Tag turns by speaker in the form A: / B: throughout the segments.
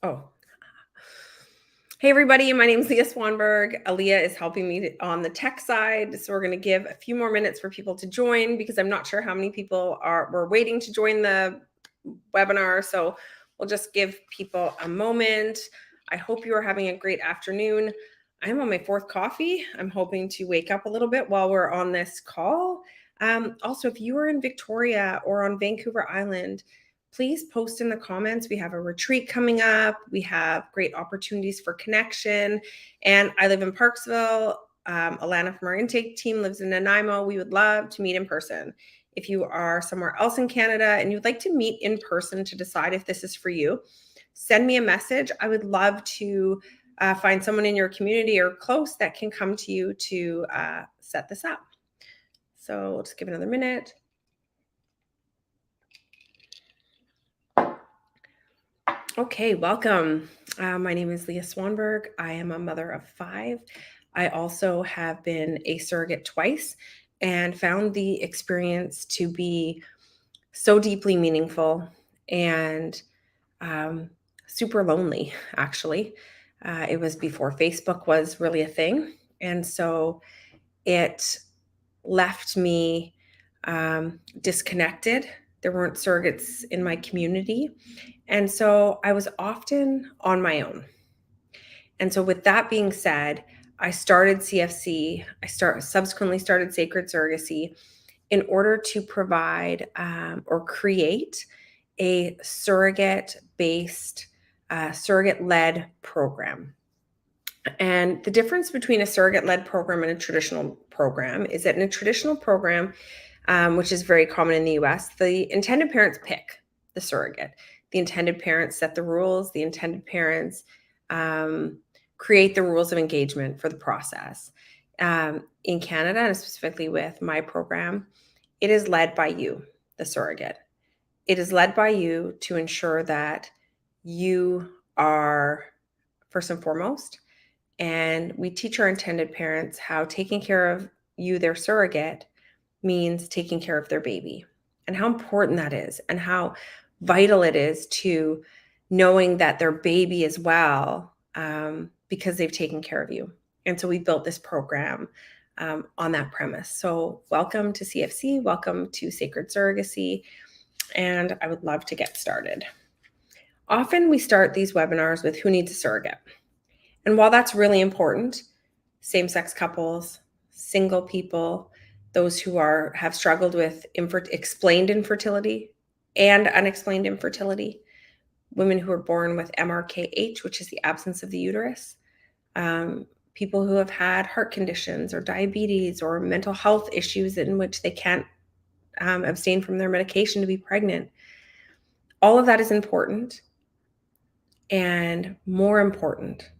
A: Oh, hey everybody, my name is Leah Swanberg. Aaliyah is helping me on the tech side. So we're going to give a few more minutes for people to join because I'm not sure how many people were waiting to join the webinar. So we'll just give people a moment. I hope you are having a great afternoon. I'm on my fourth coffee. I'm hoping to wake up a little bit while we're on this call. Also, if you are in Victoria or on Vancouver Island, please post in the comments. We have a retreat coming up. We have great opportunities for connection. And I live in Parksville. Alana from our intake team lives in Nanaimo. We would love to meet in person. If you are somewhere else in Canada and you'd like to meet in person to decide if this is for you, send me a message. I would love to find someone in your community or close that can come to you to set this up. So we'll just give it another minute. Okay, welcome. My name is Leah Swanberg. I am a mother of 5. I also have been a surrogate twice and found the experience to be so deeply meaningful and super lonely, actually. It was before Facebook was really a thing. And so it left me disconnected. There weren't surrogates in my community. And so I was often on my own. And so with that being said, I started CFC. Subsequently started Sacred Surrogacy in order to provide or create a surrogate-based, surrogate-led program. And the difference between a surrogate-led program and a traditional program is that in a traditional program, which is very common in the US, the intended parents pick the surrogate. The intended parents set the rules. The intended parents create the rules of engagement for the process. In Canada, and specifically with my program, it is led by you, the surrogate. It is led by you to ensure that you are first and foremost. And we teach our intended parents how taking care of you, their surrogate, means taking care of their baby and how important that is and how vital it is to knowing that their baby is well because they've taken care of you. And so we built this program on that premise. So welcome to CFC, welcome to Sacred Surrogacy, and I would love to get started. Often we start these webinars with who needs a surrogate. And while that's really important, same-sex couples, single people, those who have struggled with explained infertility and unexplained infertility, women who are born with MRKH, which is the absence of the uterus, people who have had heart conditions or diabetes or mental health issues in which they can't abstain from their medication to be pregnant. All of that is important. And more important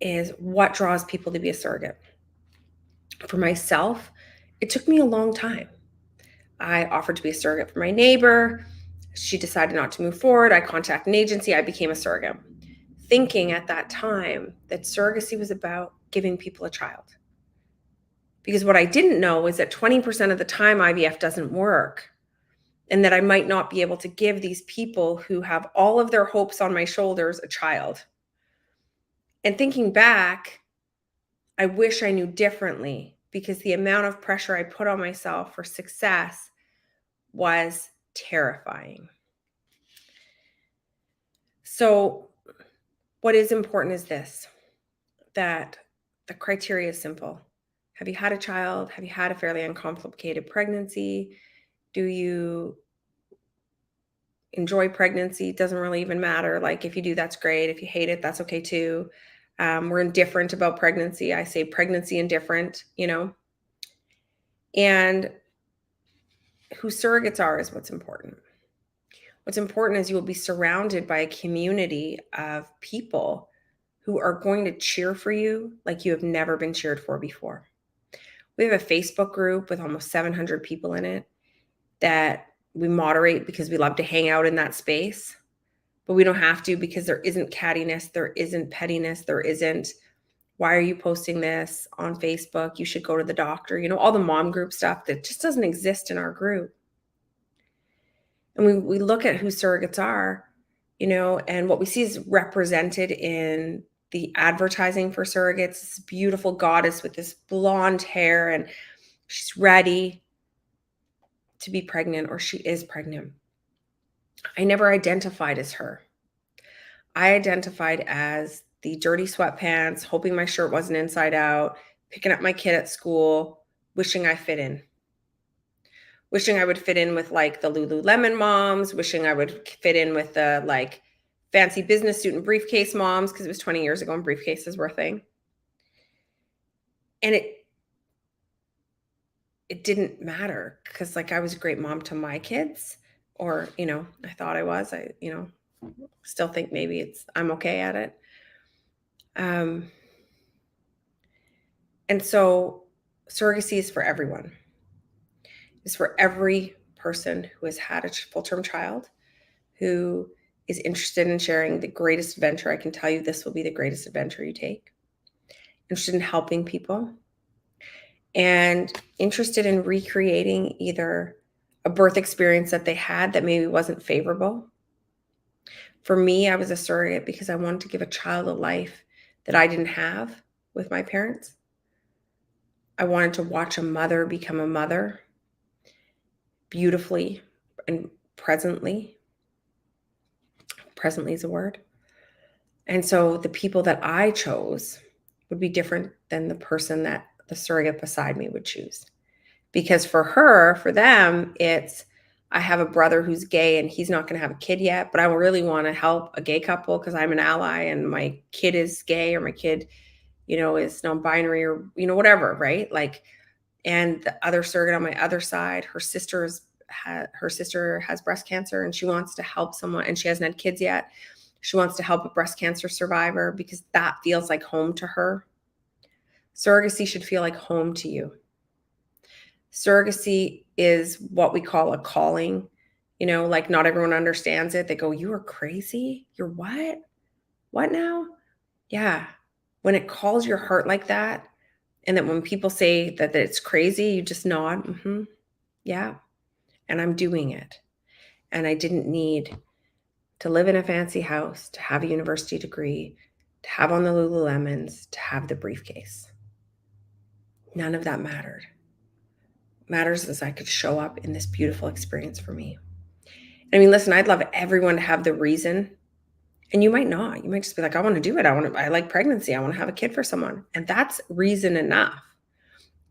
A: is what draws people to be a surrogate. For myself, it took me a long time. I offered to be a surrogate for my neighbor. She decided not to move forward. I contacted an agency. I became a surrogate, thinking at that time that surrogacy was about giving people a child. Because what I didn't know is that 20% of the time IVF doesn't work, and that I might not be able to give these people who have all of their hopes on my shoulders a child. And thinking back, I wish I knew differently, because the amount of pressure I put on myself for success was terrifying. So what is important is this, that the criteria is simple. Have you had a child? Have you had a fairly uncomplicated pregnancy? Do you enjoy pregnancy? It doesn't really even matter. Like, if you do, that's great. If you hate it, that's okay too. We're indifferent about pregnancy. I say pregnancy indifferent, and who surrogates are is what's important. What's important is you will be surrounded by a community of people who are going to cheer for you like you have never been cheered for before. We have a Facebook group with almost 700 people in it that we moderate because we love to hang out in that space, but we don't have to, because there isn't cattiness, there isn't pettiness, there isn't, why are you posting this on Facebook? You should go to the doctor. All the mom group stuff that just doesn't exist in our group. And we look at who surrogates are, and what we see is represented in the advertising for surrogates, this beautiful goddess with this blonde hair, and she's ready to be pregnant, or she is pregnant. I never identified as her. I identified as the dirty sweatpants, hoping my shirt wasn't inside out, picking up my kid at school, wishing I fit in. Wishing I would fit in with like the Lululemon moms, wishing I would fit in with the like fancy business suit and briefcase moms, because it was 20 years ago and briefcases were a thing. And it didn't matter, because like I was a great mom to my kids, or I thought I was. I still think maybe I'm okay at it. And so surrogacy is for everyone. It's for every person who has had a full-term child, who is interested in sharing the greatest adventure. I can tell you this will be the greatest adventure you take. Interested in helping people, and interested in recreating either a birth experience that they had that maybe wasn't favorable. For me, I was a surrogate because I wanted to give a child a life that I didn't have with my parents. I wanted to watch a mother become a mother beautifully and presently. Presently is a word. And so the people that I chose would be different than the person that the surrogate beside me would choose. Because for them, it's, I have a brother who's gay and he's not going to have a kid yet, but I really want to help a gay couple because I'm an ally and my kid is gay, or my kid, is non-binary, or, whatever, right? Like, and the other surrogate on my other side, her sister has breast cancer and she wants to help someone, and she hasn't had kids yet. She wants to help a breast cancer survivor because that feels like home to her. Surrogacy should feel like home to you. Surrogacy is what we call a calling. Like not everyone understands it. They go, "You are crazy? You're what? What now?" Yeah. When it calls your heart like that, and that when people say that it's crazy, you just nod. Mm-hmm. Yeah. And I'm doing it. And I didn't need to live in a fancy house, to have a university degree, to have on the Lululemons, to have the briefcase. None of that mattered. Matters is I could show up in this beautiful experience for me. I mean, listen, I'd love everyone to have the reason, and you might not. You might just be like, I want to do it. I like pregnancy. I want to have a kid for someone. And that's reason enough.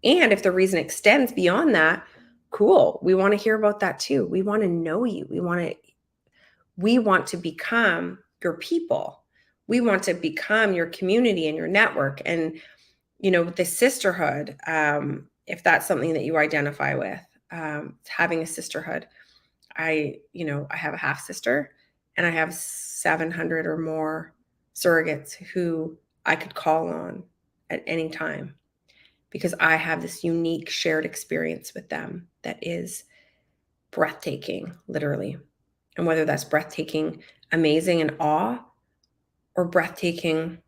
A: And if the reason extends beyond that, cool. We want to hear about that too. We want to know you. We want to become your people. We want to become your community and your network. And, the sisterhood, if that's something that you identify with, having a sisterhood. I have a half sister, and I have 700 or more surrogates who I could call on at any time, because I have this unique shared experience with them that is breathtaking, literally. And whether that's breathtaking, amazing, and awe, or breathtaking,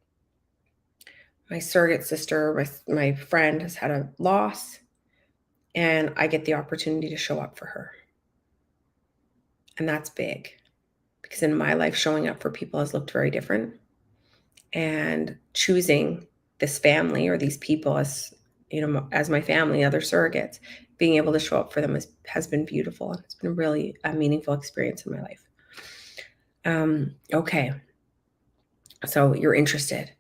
A: my surrogate sister, my friend has had a loss, and I get the opportunity to show up for her. And that's big, because in my life, showing up for people has looked very different. And choosing this family or these people as my family, other surrogates, being able to show up for them has been beautiful. And it's been really a meaningful experience in my life. Okay. So you're interested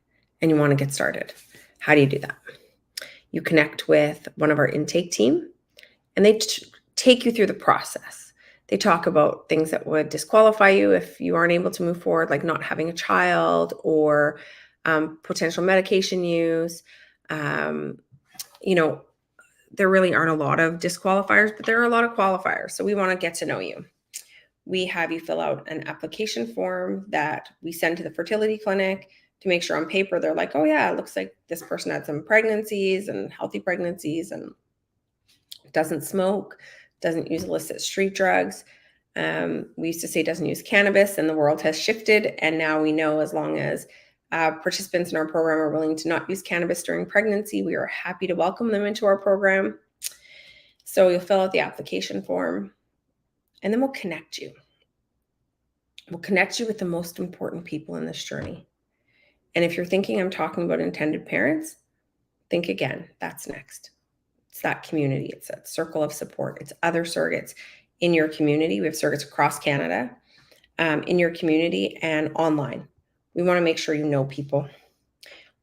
A: and you want to get started. How do you do that? You connect with one of our intake team, and they take you through the process. They talk about things that would disqualify you if you aren't able to move forward, like not having a child, or potential medication use. There really aren't a lot of disqualifiers, but there are a lot of qualifiers. So we want to get to know you. We have you fill out an application form that we send to the fertility clinic to make sure on paper they're like, oh yeah, it looks like this person had some pregnancies and healthy pregnancies and doesn't smoke, doesn't use illicit street drugs. We used to say doesn't use cannabis, and the world has shifted. And now we know, as long as participants in our program are willing to not use cannabis during pregnancy, we are happy to welcome them into our program. So you'll fill out the application form, and then we'll connect you. We'll connect you with the most important people in this journey. And if you're thinking I'm talking about intended parents, think again. That's next. It's that community. It's that circle of support. It's other surrogates in your community. We have surrogates across Canada, in your community and online. We want to make sure you know people.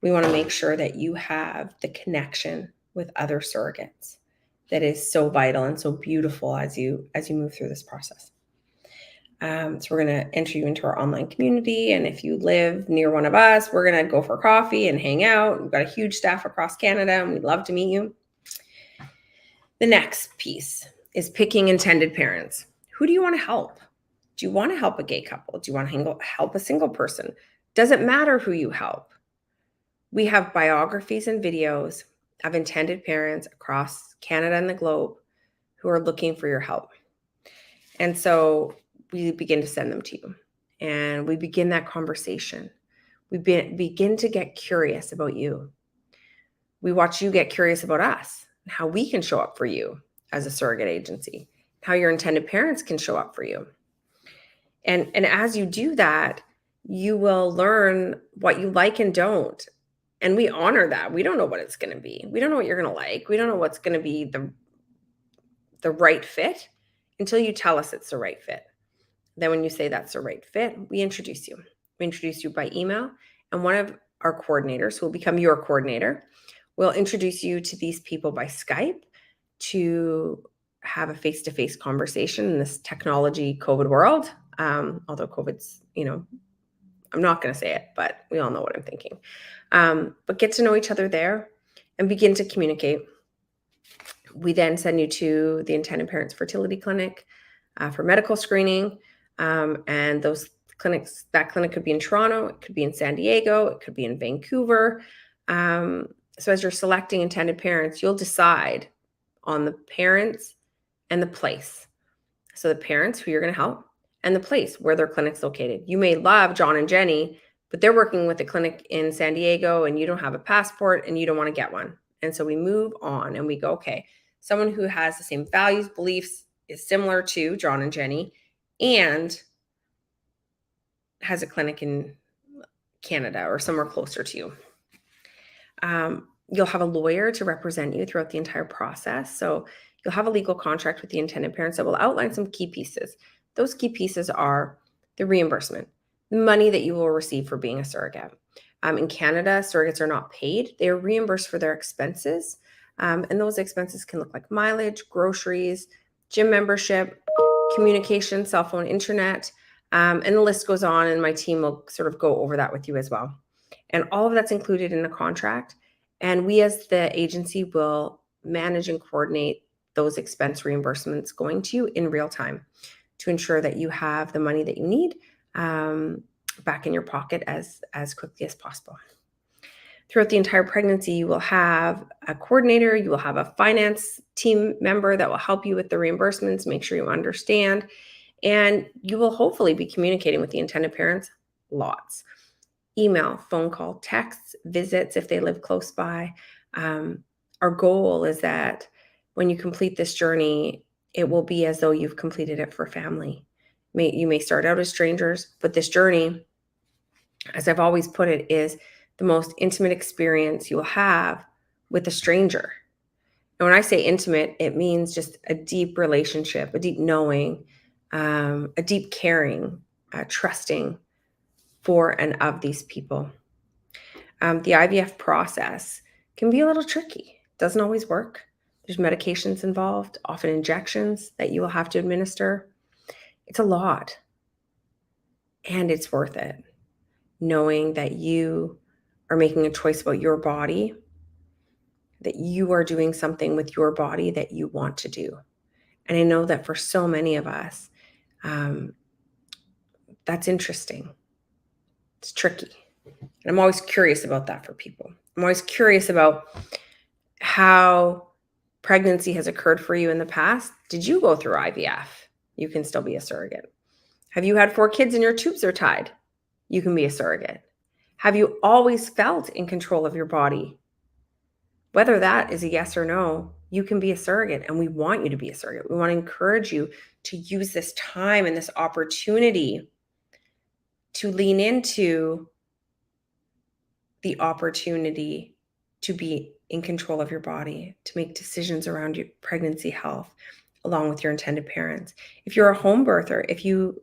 A: We want to make sure that you have the connection with other surrogates that is so vital and so beautiful as you move through this process. So we're going to enter you into our online community. And if you live near one of us, we're going to go for coffee and hang out. We've got a huge staff across Canada and we'd love to meet you. The next piece is picking intended parents. Who do you want to help? Do you want to help a gay couple? Do you want to help a single person? Doesn't matter who you help. We have biographies and videos of intended parents across Canada and the globe who are looking for your help. And so we begin to send them to you and we begin that conversation. We begin to get curious about you. We watch you get curious about us and how we can show up for you as a surrogate agency, how your intended parents can show up for you. And as you do that, you will learn what you like and don't. And we honor that. We don't know what it's going to be. We don't know what you're going to like. We don't know what's going to be the right fit until you tell us it's the right fit. Then when you say that's the right fit, we introduce you. We introduce you by email, and one of our coordinators, who will become your coordinator, will introduce you to these people by Skype to have a face-to-face conversation in this technology COVID world. Although COVID's, I'm not going to say it, but we all know what I'm thinking. But get to know each other there and begin to communicate. We then send you to the Intended Parents Fertility Clinic for medical screening. And that clinic could be in Toronto, it could be in San Diego, it could be in Vancouver. So as you're selecting intended parents, you'll decide on the parents and the place. So the parents who you're going to help and the place where their clinic's located. You may love John and Jenny, but they're working with a clinic in San Diego and you don't have a passport and you don't want to get one. And so we move on and we go, okay, someone who has the same values, beliefs, is similar to John and Jenny, and has a clinic in Canada or somewhere closer to you. You'll have a lawyer to represent you throughout the entire process. So you'll have a legal contract with the intended parents that will outline some key pieces. Those key pieces are the reimbursement, the money that you will receive for being a surrogate. In Canada, surrogates are not paid. They are reimbursed for their expenses. And those expenses can look like mileage, groceries, gym membership, communication, cell phone, internet, and the list goes on, and my team will sort of go over that with you as well. And all of that's included in the contract. And we as the agency will manage and coordinate those expense reimbursements going to you in real time to ensure that you have the money that you need back in your pocket as quickly as possible. Throughout the entire pregnancy, you will have a coordinator, you will have a finance team member that will help you with the reimbursements, make sure you understand, and you will hopefully be communicating with the intended parents lots. Email, phone call, texts, visits if they live close by. Our goal is that when you complete this journey, it will be as though you've completed it for family. You may start out as strangers, but this journey, as I've always put it, is the most intimate experience you will have with a stranger. And when I say intimate, it means just a deep relationship, a deep knowing, a deep caring, trusting for and of these people. The IVF process can be a little tricky. It doesn't always work. There's medications involved, often injections that you will have to administer. It's a lot. And it's worth it, knowing that you are making a choice about your body, that you are doing something with your body that you want to do. And I know that for so many of us, that's interesting. It's tricky. And I'm always curious about that for people. I'm always curious about how pregnancy has occurred for you in the past. Did you go through IVF? You can still be a surrogate. Have you had 4 kids and your tubes are tied? You can be a surrogate. Have you always felt in control of your body? Whether that is a yes or no, you can be a surrogate, and we want you to be a surrogate. We want to encourage you to use this time and this opportunity to lean into the opportunity to be in control of your body, to make decisions around your pregnancy health, along with your intended parents. If you're a home birther, if you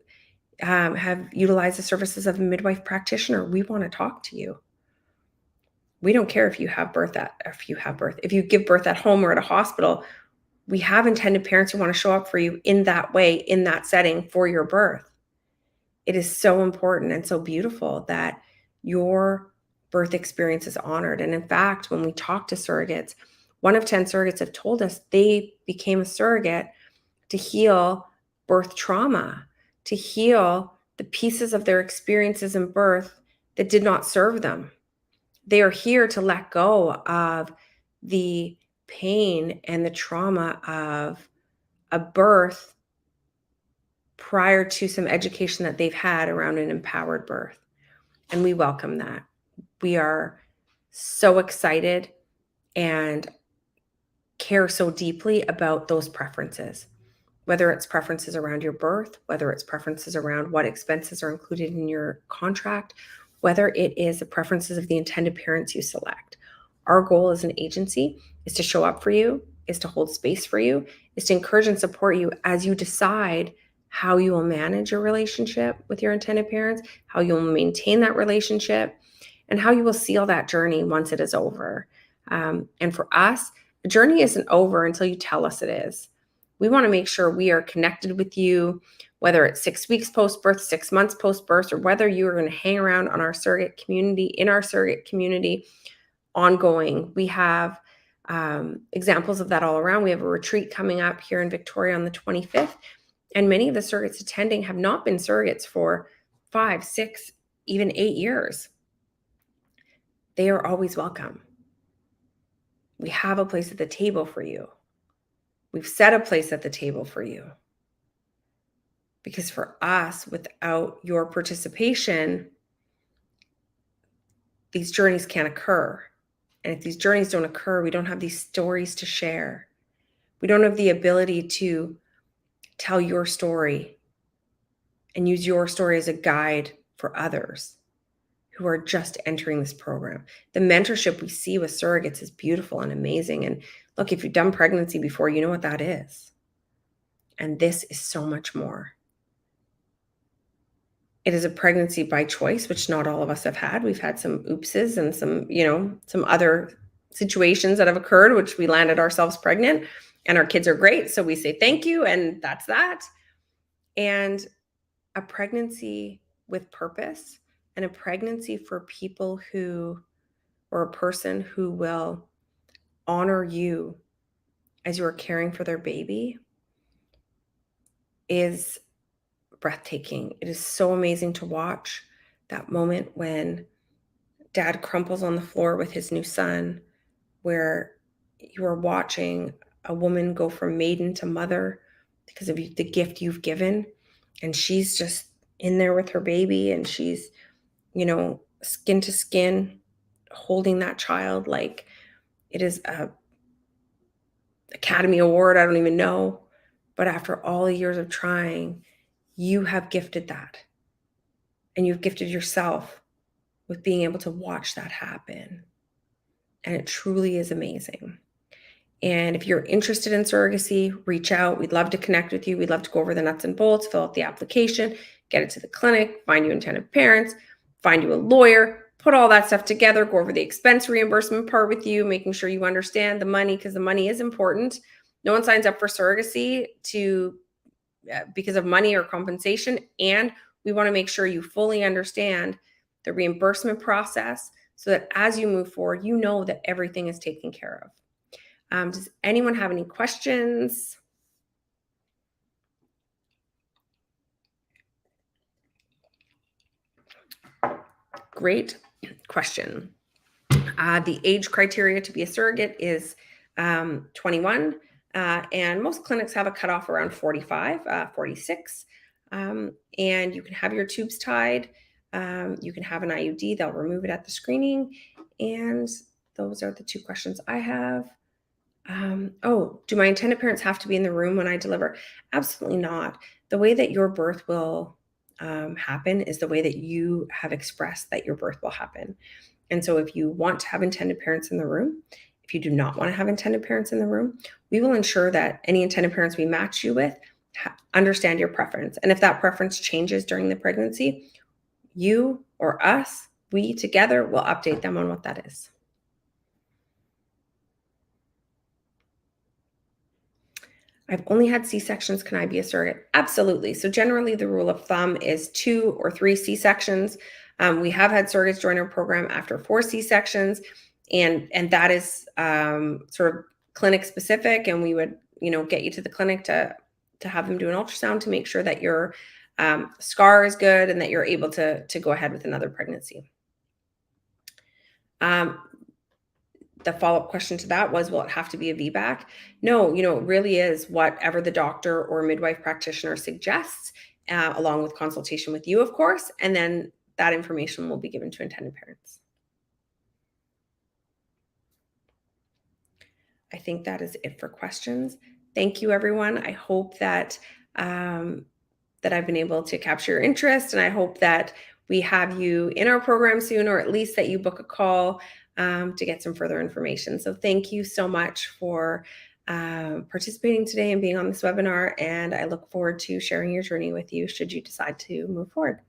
A: have utilized the services of a midwife practitioner, we want to talk to you. We don't care if you give birth at home or at a hospital. We have intended parents who want to show up for you in that way, in that setting for your birth. It is so important and so beautiful that your birth experience is honored. And in fact, when we talk to surrogates, 1 of 10 surrogates have told us they became a surrogate to heal birth trauma, to heal the pieces of their experiences in birth that did not serve them. They are here to let go of the pain and the trauma of a birth prior to some education that they've had around an empowered birth. And we welcome that. We are so excited and care so deeply about those preferences, whether it's preferences around your birth, whether it's preferences around what expenses are included in your contract, whether it is the preferences of the intended parents you select. Our goal as an agency is to show up for you, is to hold space for you, is to encourage and support you as you decide how you will manage your relationship with your intended parents, how you will maintain that relationship, and how you will seal that journey once it is over. And for us, the journey isn't over until you tell us it is. We want to make sure we are connected with you, whether it's 6 weeks post-birth, 6 months post-birth, or whether you are going to hang around on our surrogate community, in our surrogate community ongoing. We have examples of that all around. We have a retreat coming up here in Victoria on the 25th, and many of the surrogates attending have not been surrogates for 5, 6, even 8 years. They are always welcome. We have a place at the table for you. We've set a place at the table for you. Because for us, without your participation, these journeys can't occur. And if these journeys don't occur, we don't have these stories to share. We don't have the ability to tell your story and use your story as a guide for others who are just entering this program. The mentorship we see with surrogates is beautiful and amazing. And look, if you've done pregnancy before, you know what that is. And this is so much more. It is a pregnancy by choice, which not all of us have had. We've had some oopses and some other situations that have occurred, which we landed ourselves pregnant, and our kids are great. So we say thank you, and that's that. And a pregnancy with purpose, and a pregnancy for people who, or a person who will honor you as you are caring for their baby, is breathtaking. It is so amazing to watch that moment when dad crumples on the floor with his new son, where you are watching a woman go from maiden to mother because of the gift you've given. And she's just in there with her baby, and she's, skin to skin, holding that child like it is a Academy Award. I don't even know. But after all the years of trying, you have gifted that. And you've gifted yourself with being able to watch that happen. And it truly is amazing. And if you're interested in surrogacy, reach out. We'd love to connect with you. We'd love to go over the nuts and bolts, fill out the application, get it to the clinic, find you intended parents, find you a lawyer, put all that stuff together, go over the expense reimbursement part with you, making sure you understand the money, because the money is important. No one signs up for surrogacy because of money or compensation. And we want to make sure you fully understand the reimbursement process so that as you move forward, you know that everything is taken care of. Does anyone have any questions? Great question. The age criteria to be a surrogate is 21, and most clinics have a cutoff around 45, 46. And you can have your tubes tied. You can have an IUD. They'll remove it at the screening. And those are the 2 questions I have. Do my intended parents have to be in the room when I deliver? Absolutely not. The way that your birth will happen is the way that you have expressed that your birth will happen. And so if you want to have intended parents in the room, if you do not want to have intended parents in the room, we will ensure that any intended parents we match you with understand your preference. And if that preference changes during the pregnancy, you or us, we together will update them on what that is. I've only had C-sections. Can I be a surrogate? Absolutely. So generally the rule of thumb is 2 or 3 C-sections. We have had surrogates join our program after 4 C-sections, and that is sort of clinic specific. And we would, get you to the clinic to have them do an ultrasound to make sure that your scar is good and that you're able to go ahead with another pregnancy. The follow-up question to that was, will it have to be a VBAC? No, it really is whatever the doctor or midwife practitioner suggests, along with consultation with you, of course, and then that information will be given to intended parents. I think that is it for questions. Thank you, everyone. I hope that that I've been able to capture your interest, and I hope that we have you in our program soon, or at least that you book a call to get some further information. So thank you so much for participating today and being on this webinar, and I look forward to sharing your journey with you should you decide to move forward.